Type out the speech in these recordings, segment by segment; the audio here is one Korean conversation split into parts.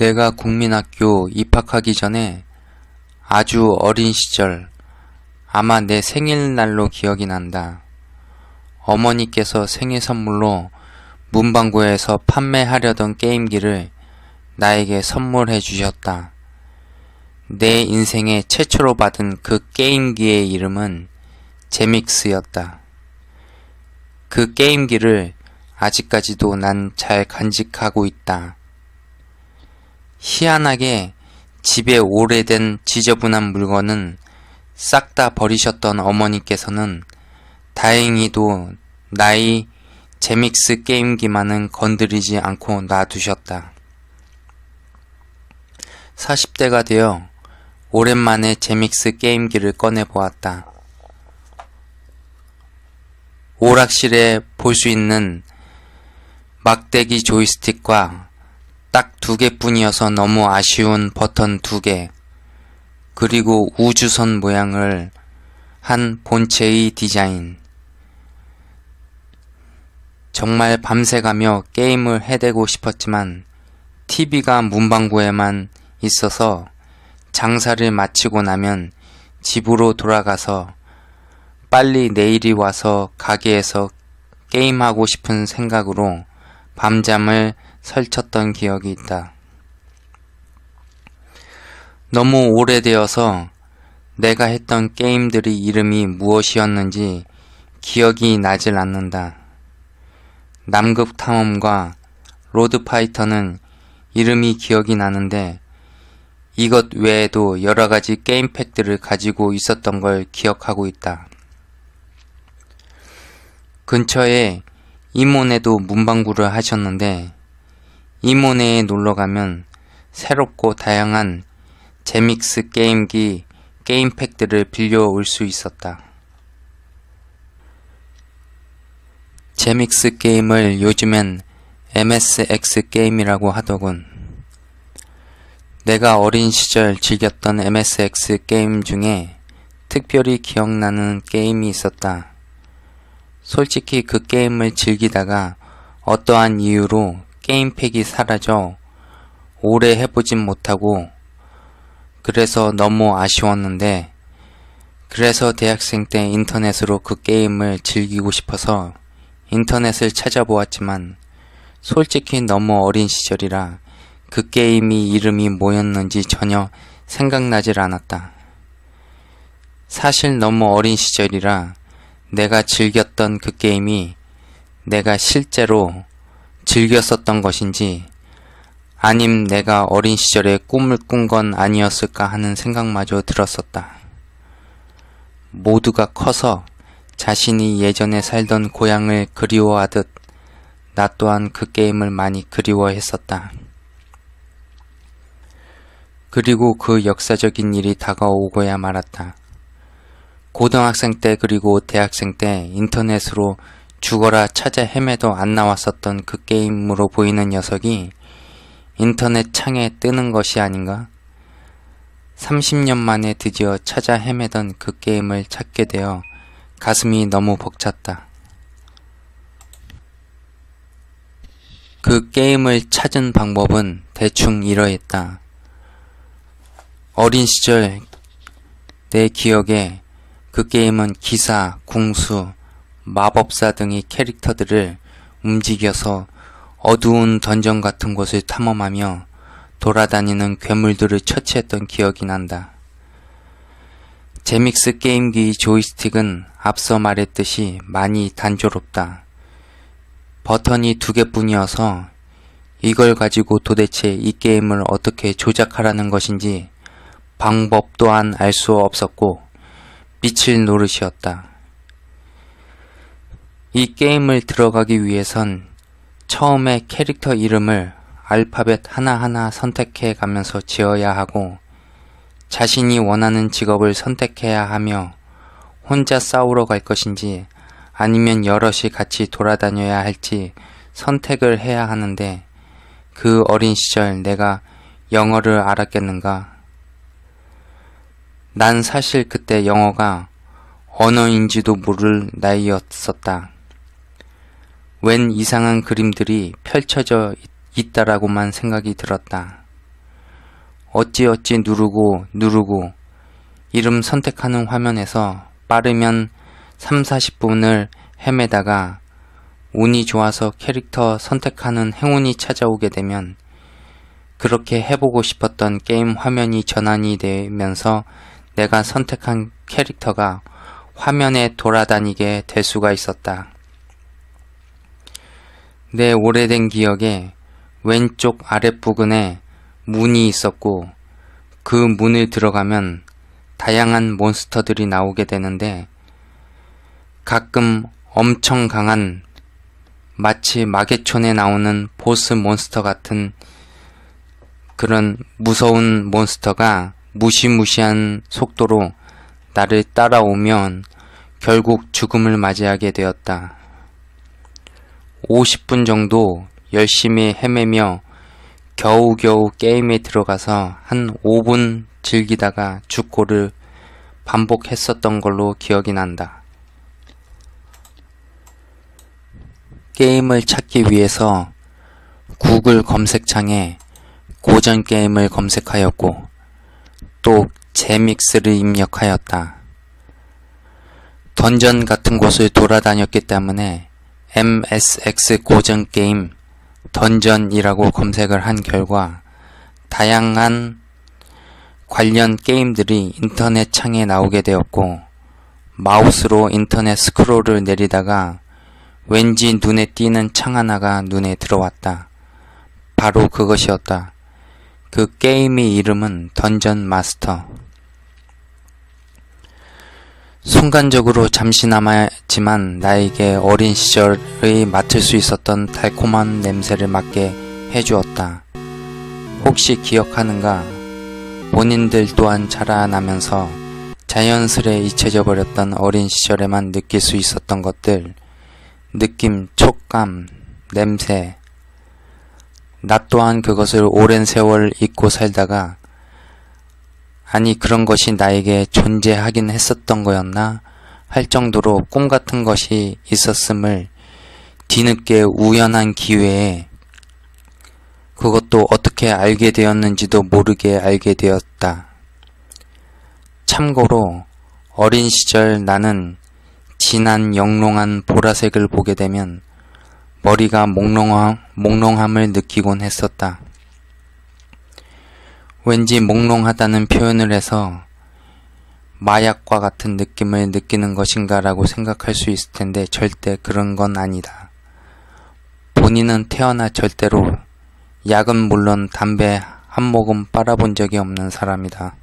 내가 국민학교 입학하기 전에 아주 어린 시절, 아마 내 생일날로 기억이 난다. 어머니께서 생일 선물로 문방구에서 판매하려던 게임기를 나에게 선물해 주셨다. 내 인생에 최초로 받은 그 게임기의 이름은 제믹스였다. 그 게임기를 아직까지도 난 잘 간직하고 있다. 희한하게 집에 오래된 지저분한 물건은 싹 다 버리셨던 어머니께서는 다행히도 나의 제믹스 게임기만은 건드리지 않고 놔두셨다. 40대가 되어 오랜만에 제믹스 게임기를 꺼내보았다. 오락실에 볼 수 있는 막대기 조이스틱과 딱 2개뿐이어서 너무 아쉬운 버튼 2개, 그리고 우주선 모양을 한 본체의 디자인. 정말 밤새가며 게임을 해대고 싶었지만 TV가 문방구에만 있어서 장사를 마치고 나면 집으로 돌아가서 빨리 내일이 와서 가게에서 게임하고 싶은 생각으로 밤잠을 설쳤던 기억이 있다. 너무 오래되어서 내가 했던 게임들의 이름이 무엇이었는지 기억이 나질 않는다. 남극 탐험과 로드파이터는 이름이 기억이 나는데 이것 외에도 여러가지 게임팩들을 가지고 있었던 걸 기억하고 있다. 근처에 이모네도 문방구를 하셨는데 이모네에 놀러가면 새롭고 다양한 제믹스 게임기 게임팩들을 빌려올 수 있었다. 제믹스 게임을 요즘엔 MSX 게임이라고 하더군. 내가 어린 시절 즐겼던 MSX 게임 중에 특별히 기억나는 게임이 있었다. 솔직히 그 게임을 즐기다가 어떠한 이유로 게임팩이 사라져 오래 해보진 못하고 그래서 너무 아쉬웠는데, 그래서 대학생 때 인터넷으로 그 게임을 즐기고 싶어서 인터넷을 찾아보았지만 솔직히 너무 어린 시절이라 그 게임이 이름이 뭐였는지 전혀 생각나질 않았다. 사실 너무 어린 시절이라 내가 즐겼던 그 게임이 내가 실제로 즐겼었던 것인지 아님 내가 어린 시절에 꿈을 꾼 건 아니었을까 하는 생각마저 들었었다. 모두가 커서 자신이 예전에 살던 고향을 그리워하듯 나 또한 그 게임을 많이 그리워했었다. 그리고 그 역사적인 일이 다가오고야 말았다. 고등학생 때 그리고 대학생 때 인터넷으로 죽어라 찾아 헤매도 안 나왔었던 그 게임으로 보이는 녀석이 인터넷 창에 뜨는 것이 아닌가? 30년 만에 드디어 찾아 헤매던 그 게임을 찾게 되어 가슴이 너무 벅찼다. 그 게임을 찾은 방법은 대충 이러했다. 어린 시절 내 기억에 그 게임은 기사, 궁수, 마법사 등의 캐릭터들을 움직여서 어두운 던전 같은 곳을 탐험하며 돌아다니는 괴물들을 처치했던 기억이 난다. 제믹스 게임기 조이스틱은 앞서 말했듯이 많이 단조롭다. 버튼이 2개뿐이어서 이걸 가지고 도대체 이 게임을 어떻게 조작하라는 것인지 방법 또한 알 수 없었고 미칠 노릇이었다. 이 게임을 들어가기 위해선 처음에 캐릭터 이름을 알파벳 하나하나 선택해 가면서 지어야 하고 자신이 원하는 직업을 선택해야 하며 혼자 싸우러 갈 것인지 아니면 여럿이 같이 돌아다녀야 할지 선택을 해야 하는데 그 어린 시절 내가 영어를 알았겠는가? 난 사실 그때 영어가 언어인지도 모를 나이였었다. 웬 이상한 그림들이 펼쳐져 있다라고만 생각이 들었다. 어찌어찌 누르고 이름 선택하는 화면에서 빠르면 30-40분을 헤매다가 운이 좋아서 캐릭터 선택하는 행운이 찾아오게 되면 그렇게 해보고 싶었던 게임 화면이 전환이 되면서 내가 선택한 캐릭터가 화면에 돌아다니게 될 수가 있었다. 내 오래된 기억에 왼쪽 아랫부분에 문이 있었고 그 문을 들어가면 다양한 몬스터들이 나오게 되는데 가끔 엄청 강한 마치 마계촌에 나오는 보스 몬스터 같은 그런 무서운 몬스터가 무시무시한 속도로 나를 따라오면 결국 죽음을 맞이하게 되었다. 50분 정도 열심히 헤매며 겨우겨우 게임에 들어가서 한 5분 즐기다가 죽고를 반복했었던 걸로 기억이 난다. 게임을 찾기 위해서 구글 검색창에 고전 게임을 검색하였고 또 제믹스를 입력하였다. 던전 같은 곳을 돌아다녔기 때문에 MSX 고전 게임 던전이라고 검색을 한 결과 다양한 관련 게임들이 인터넷 창에 나오게 되었고 마우스로 인터넷 스크롤을 내리다가 왠지 눈에 띄는 창 하나가 눈에 들어왔다. 바로 그것이었다. 그 게임의 이름은 던전 마스터. 순간적으로 잠시나마지만 나에게 어린 시절의 맡을 수 있었던 달콤한 냄새를 맡게 해주었다. 혹시 기억하는가? 본인들 또한 자라나면서 자연스레 잊혀져 버렸던 어린 시절에만 느낄 수 있었던 것들, 느낌, 촉감, 냄새. 나 또한 그것을 오랜 세월 잊고 살다가 아니 그런 것이 나에게 존재하긴 했었던 거였나 할 정도로 꿈 같은 것이 있었음을 뒤늦게 우연한 기회에 그것도 어떻게 알게 되었는지도 모르게 알게 되었다. 참고로 어린 시절 나는 진한 영롱한 보라색을 보게 되면 머리가 몽롱함을 느끼곤 했었다. 왠지 몽롱하다는 표현을 해서 마약과 같은 느낌을 느끼는 것인가 라고 생각할 수 있을 텐데 절대 그런 건 아니다. 본인은 태어나 절대로 약은 물론 담배 한 모금 빨아본 적이 없는 사람이다.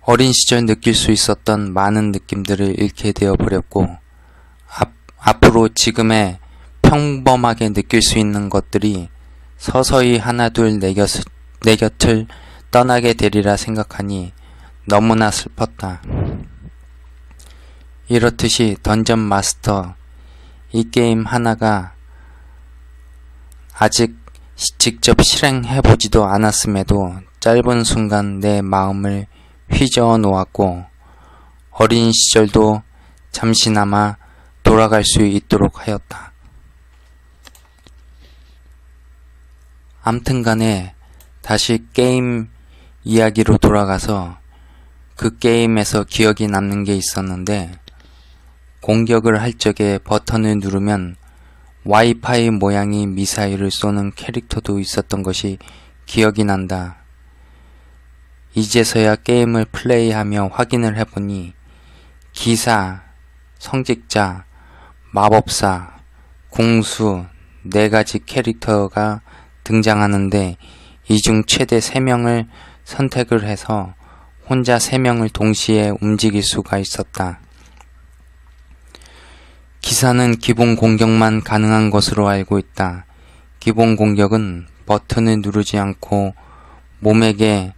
어린 시절 느낄 수 있었던 많은 느낌들을 잃게 되어버렸고 앞으로 지금의 평범하게 느낄 수 있는 것들이 서서히 하나둘 내 곁을 떠나게 되리라 생각하니 너무나 슬펐다. 이렇듯이 던전 마스터 이 게임 하나가 아직 직접 실행해보지도 않았음에도 짧은 순간 내 마음을 휘저어 놓았고 어린 시절도 잠시나마 돌아갈 수 있도록 하였다. 암튼간에 다시 게임 이야기로 돌아가서 그 게임에서 기억이 남는 게 있었는데 공격을 할 적에 버튼을 누르면 와이파이 모양의 미사일을 쏘는 캐릭터도 있었던 것이 기억이 난다. 이제서야 게임을 플레이하며 확인을 해보니 기사, 성직자, 마법사, 궁수 4가지 캐릭터가 등장하는데 이 중 최대 3명을 선택을 해서 혼자 3명을 동시에 움직일 수가 있었다. 기사는 기본 공격만 가능한 것으로 알고 있다. 기본 공격은 버튼을 누르지 않고 몹에게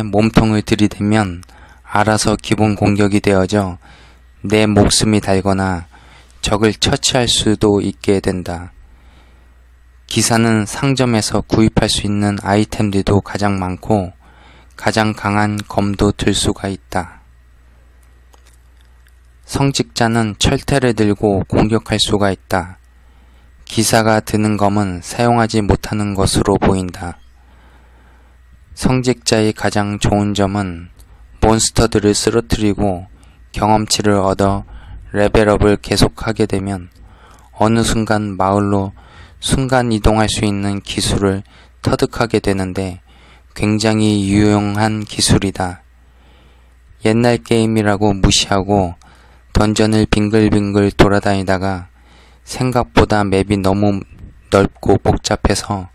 몸통을 들이대면 알아서 기본 공격이 되어져 내 목숨이 달거나 적을 처치할 수도 있게 된다. 기사는 상점에서 구입할 수 있는 아이템들도 가장 많고 가장 강한 검도 들 수가 있다. 성직자는 철퇴를 들고 공격할 수가 있다. 기사가 드는 검은 사용하지 못하는 것으로 보인다. 성직자의 가장 좋은 점은 몬스터들을 쓰러뜨리고 경험치를 얻어 레벨업을 계속하게 되면 어느 순간 마을로 순간 이동할 수 있는 기술을 터득하게 되는데 굉장히 유용한 기술이다. 옛날 게임이라고 무시하고 던전을 빙글빙글 돌아다니다가 생각보다 맵이 너무 넓고 복잡해서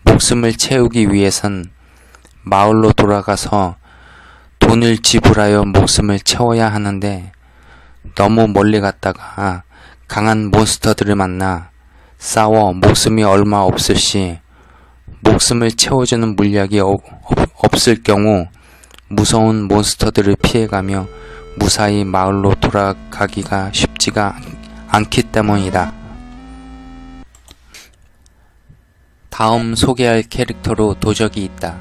목숨을 채우기 위해선 마을로 돌아가서 돈을 지불하여 목숨을 채워야 하는데 너무 멀리 갔다가 강한 몬스터들을 만나 싸워 목숨이 얼마 없을 시 목숨을 채워주는 물약이 없을 경우 무서운 몬스터들을 피해가며 무사히 마을로 돌아가기가 쉽지가 않기 때문이다. 다음 소개할 캐릭터로 도적이 있다.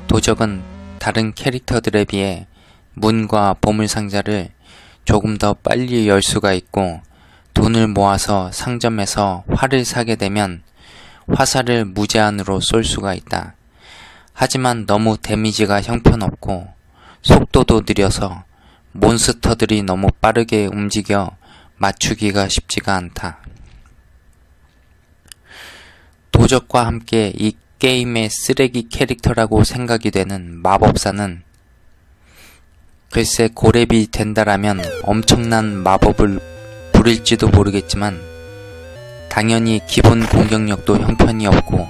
도적은 다른 캐릭터들에 비해 문과 보물상자를 조금 더 빨리 열 수가 있고 돈을 모아서 상점에서 활을 사게 되면 화살을 무제한으로 쏠 수가 있다. 하지만 너무 데미지가 형편없고 속도도 느려서 몬스터들이 너무 빠르게 움직여 맞추기가 쉽지가 않다. 도적과 함께 이 게임의 쓰레기 캐릭터라고 생각이 되는 마법사는 글쎄 고렙이 된다라면 엄청난 마법을 부릴지도 모르겠지만 당연히 기본 공격력도 형편이 없고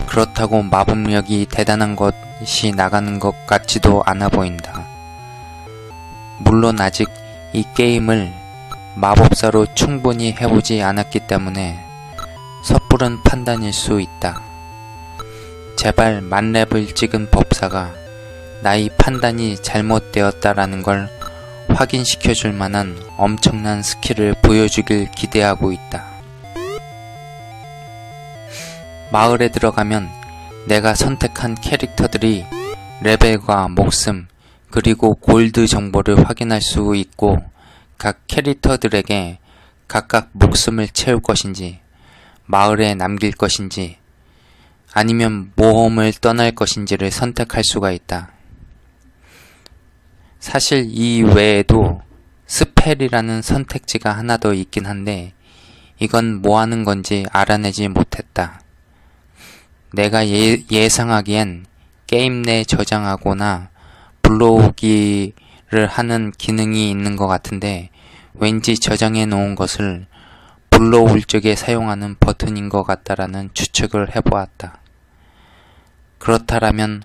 그렇다고 마법력이 대단한 것이 나가는 것 같지도 않아 보인다. 물론 아직 이 게임을 마법사로 충분히 해보지 않았기 때문에 섣부른 판단일 수 있다. 제발 만렙을 찍은 법사가 나의 판단이 잘못되었다라는 걸 확인시켜줄 만한 엄청난 스킬을 보여주길 기대하고 있다. 마을에 들어가면 내가 선택한 캐릭터들이 레벨과 목숨 그리고 골드 정보를 확인할 수 있고 각 캐릭터들에게 각각 목숨을 채울 것인지 마을에 남길 것인지 아니면 모험을 떠날 것인지를 선택할 수가 있다. 사실 이 외에도 스펠이라는 선택지가 하나 더 있긴 한데 이건 뭐 하는 건지 알아내지 못했다. 내가 예상하기엔 게임 내 저장하거나 불러오기를 하는 기능이 있는 것 같은데 왠지 저장해 놓은 것을 불러올 적에 사용하는 버튼인 것 같다라는 추측을 해보았다. 그렇다라면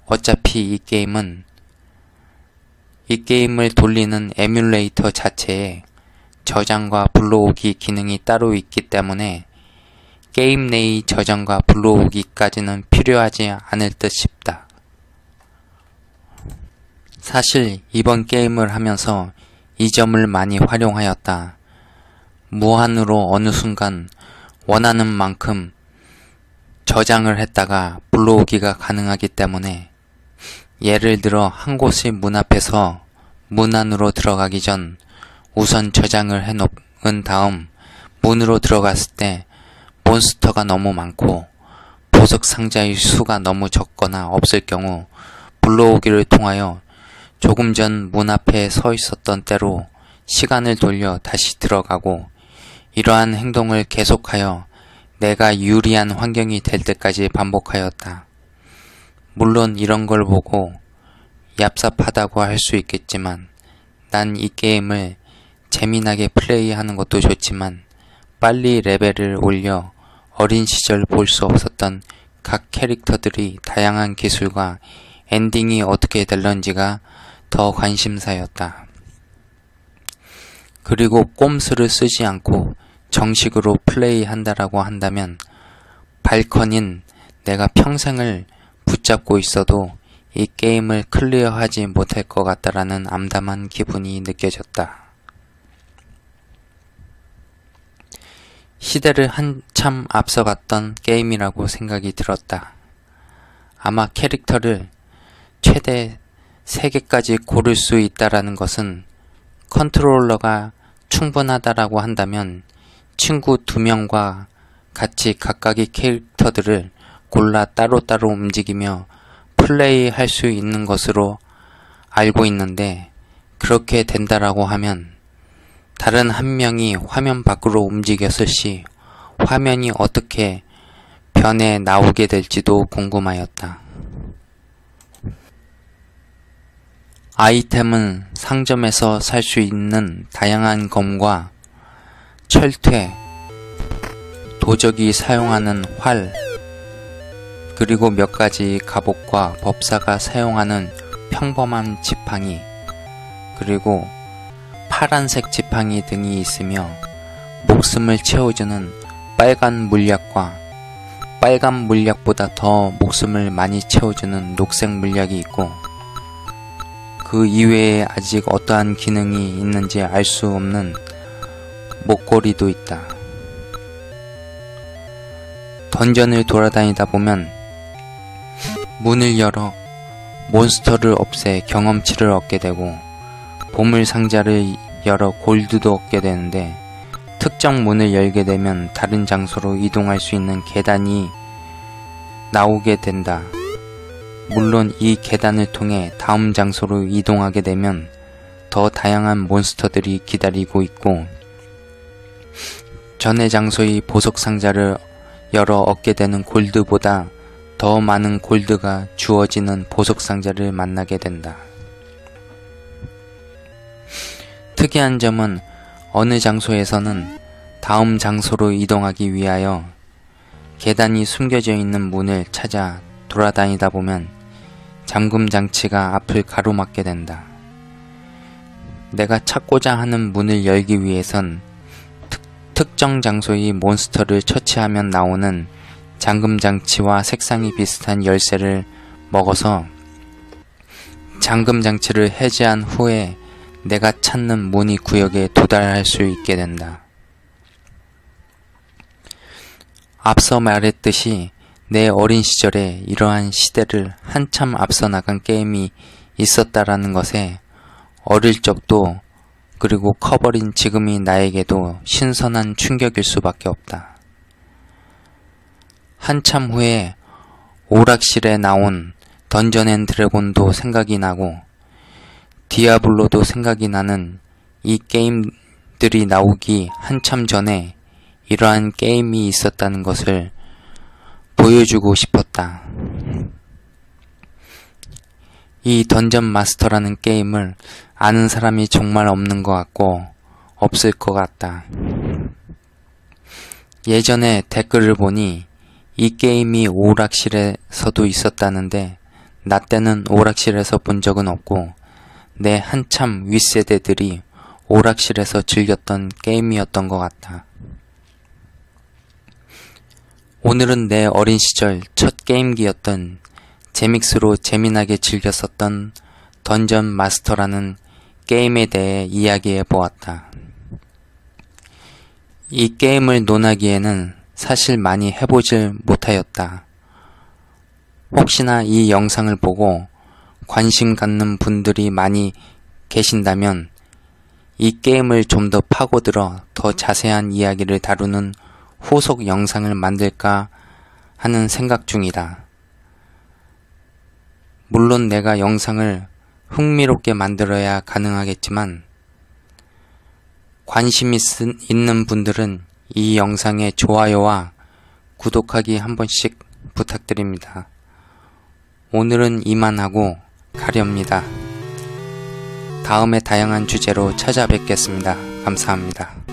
어차피 이 게임을 돌리는 에뮬레이터 자체에 저장과 불러오기 기능이 따로 있기 때문에 게임 내의 저장과 불러오기까지는 필요하지 않을 듯 싶다. 사실 이번 게임을 하면서 이 점을 많이 활용하였다. 무한으로 어느 순간 원하는 만큼 저장을 했다가 불러오기가 가능하기 때문에 예를 들어 한 곳의 문 앞에서 문 안으로 들어가기 전 우선 저장을 해놓은 다음 문으로 들어갔을 때 몬스터가 너무 많고 보석 상자의 수가 너무 적거나 없을 경우 불러오기를 통하여 조금 전 문 앞에 서 있었던 때로 시간을 돌려 다시 들어가고 이러한 행동을 계속하여 내가 유리한 환경이 될 때까지 반복하였다. 물론 이런 걸 보고 얍삽하다고 할 수 있겠지만 난 이 게임을 재미나게 플레이하는 것도 좋지만 빨리 레벨을 올려 어린 시절 볼 수 없었던 각 캐릭터들이 다양한 기술과 엔딩이 어떻게 될런지가 더 관심사였다. 그리고 꼼수를 쓰지 않고 정식으로 플레이한다라고 한다면 발컨인 내가 평생을 붙잡고 있어도 이 게임을 클리어하지 못할 것 같다라는 암담한 기분이 느껴졌다. 시대를 한참 앞서갔던 게임이라고 생각이 들었다. 아마 캐릭터를 최대 3개까지 고를 수 있다라는 것은 컨트롤러가 충분하다라고 한다면 친구 2명과 같이 각각의 캐릭터들을 골라 따로따로 움직이며 플레이할 수 있는 것으로 알고 있는데, 그렇게 된다라고 하면 다른 한 명이 화면 밖으로 움직였을 시 화면이 어떻게 변해 나오게 될지도 궁금하였다. 아이템은 상점에서 살 수 있는 다양한 검과 철퇴, 도적이 사용하는 활, 그리고 몇 가지 갑옷과 법사가 사용하는 평범한 지팡이, 그리고 파란색 지팡이 등이 있으며 목숨을 채워주는 빨간 물약과 빨간 물약보다 더 목숨을 많이 채워주는 녹색 물약이 있고, 그 이외에 아직 어떠한 기능이 있는지 알 수 없는 목걸이도 있다. 던전을 돌아다니다 보면 문을 열어 몬스터를 없애 경험치를 얻게 되고, 보물 상자를 열어 골드도 얻게 되는데, 특정 문을 열게 되면 다른 장소로 이동할 수 있는 계단이 나오게 된다. 물론 이 계단을 통해 다음 장소로 이동하게 되면 더 다양한 몬스터들이 기다리고 있고, 전의 장소의 보석 상자를 열어 얻게 되는 골드보다 더 많은 골드가 주어지는 보석 상자를 만나게 된다. 특이한 점은 어느 장소에서는 다음 장소로 이동하기 위하여 계단이 숨겨져 있는 문을 찾아 돌아다니다 보면 잠금 장치가 앞을 가로막게 된다. 내가 찾고자 하는 문을 열기 위해선 특정 장소의 몬스터를 처치하면 나오는 잠금 장치와 색상이 비슷한 열쇠를 먹어서 잠금 장치를 해제한 후에 내가 찾는 문의 구역에 도달할 수 있게 된다. 앞서 말했듯이 내 어린 시절에 이러한 시대를 한참 앞서 나간 게임이 있었다라는 것에 어릴 적도 그리고 커버린 지금의 나에게도 신선한 충격일 수밖에 없다. 한참 후에 오락실에 나온 던전 앤 드래곤도 생각이 나고 디아블로도 생각이 나는 이 게임들이 나오기 한참 전에 이러한 게임이 있었다는 것을 보여주고 싶었다. 이 던전 마스터라는 게임을 아는 사람이 정말 없는 것 같고 없을 것 같다. 예전에 댓글을 보니 이 게임이 오락실에서도 있었다는데 나 때는 오락실에서 본 적은 없고 내 한참 윗세대들이 오락실에서 즐겼던 게임이었던 것 같다. 오늘은 내 어린 시절 첫 게임기였던 제믹스로 재미나게 즐겼었던 던전 마스터라는 게임에 대해 이야기해 보았다. 이 게임을 논하기에는 사실 많이 해보질 못하였다. 혹시나 이 영상을 보고 관심 갖는 분들이 많이 계신다면 이 게임을 좀 더 파고들어 더 자세한 이야기를 다루는 후속 영상을 만들까 하는 생각 중이다. 물론 내가 영상을 흥미롭게 만들어야 가능하겠지만 관심 있는 분들은 이 영상에 좋아요와 구독하기 한 번씩 부탁드립니다. 오늘은 이만하고 가렵니다. 다음에 다양한 주제로 찾아뵙겠습니다. 감사합니다.